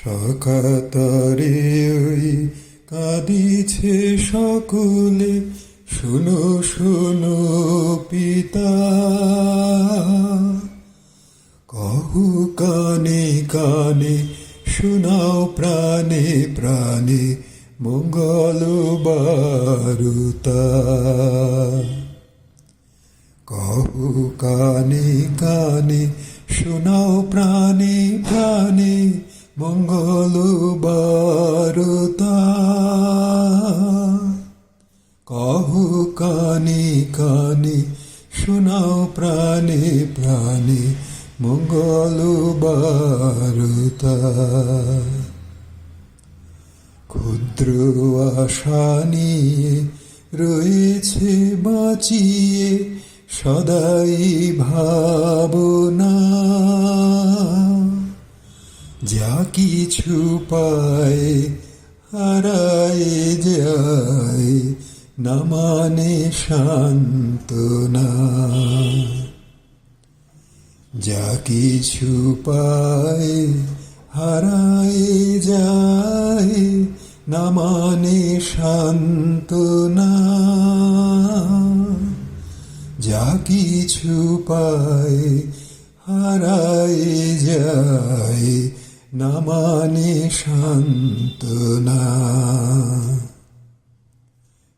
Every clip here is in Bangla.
সকাতরে ওই কাঁদিছে সকলে, শোনো শোনো পিতা। কহু কানে কানে, শোনাও প্রাণে প্রাণে, মঙ্গল বারুতা। কহু কানে কানে, শোনাও প্রাণে প্রাণে, মঙ্গল বারুতা। কহু কানে কানে, শোনাও প্রাণে প্রাণে, মঙ্গল বারুতা। ক্ষুদ্র আশা নিয়ে রয়েছে বাঁচিয়ে সদাই ভাবনা। যা কিছু পায় হারায় যায়, না মানে সান্ত্বনা। যা কিছু পায় হারায় যায়, না মানে সান্ত্বনা। যা কিছু পায় হারায় যায়, না মানে সান্ত্বনা।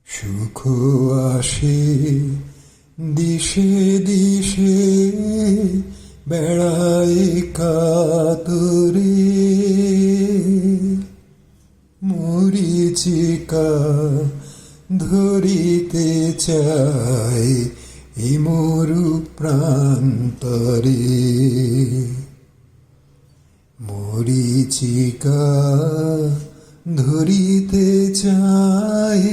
সুখ আসে দিশে দিশে, বেড়ায় কাতরে। মরীচিকা ধরিতে চায় এই মরু প্রান্তরে। মরীচিকা ধরিতে চায়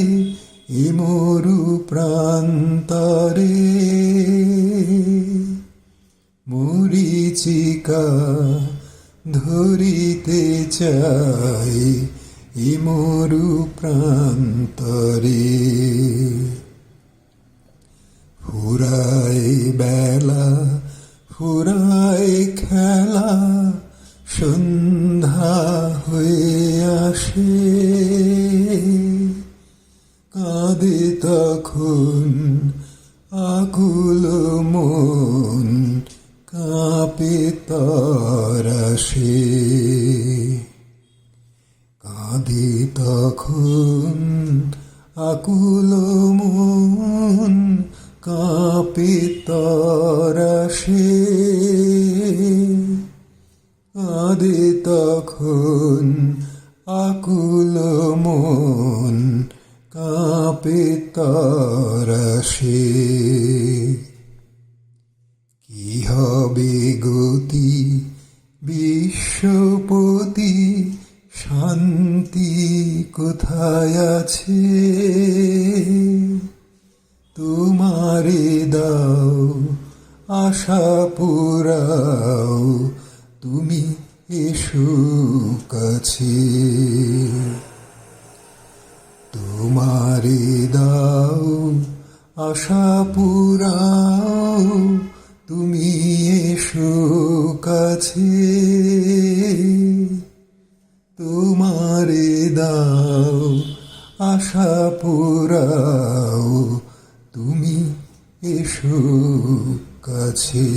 এই মরু প্রান্তরে। মরীচিকা ধরিতে চায় এই মরু প্রান্তরে। ফুরায় বেলা ফুরায় খেলা, সন্ধ্যা হয়ে আসে। কাঁদে তখন আকুল মন, কাঁপে তরাসে। কাঁদে তখন আকুল মন, কাঁপে তরাসে। কাঁদে তখন আকুল মন, কাঁপে তরাসে। কি হবে গতি বিশ্বপতি, শান্তি কোথায় আছে? তোমারে দাও আশা পুরাও, তুমি এসো কাছে। তোমারে দাও আশা পুরাও, তুমি এসো কাছে। তোমারে দাও আশা পুরাও, তুমি এসো কাছে।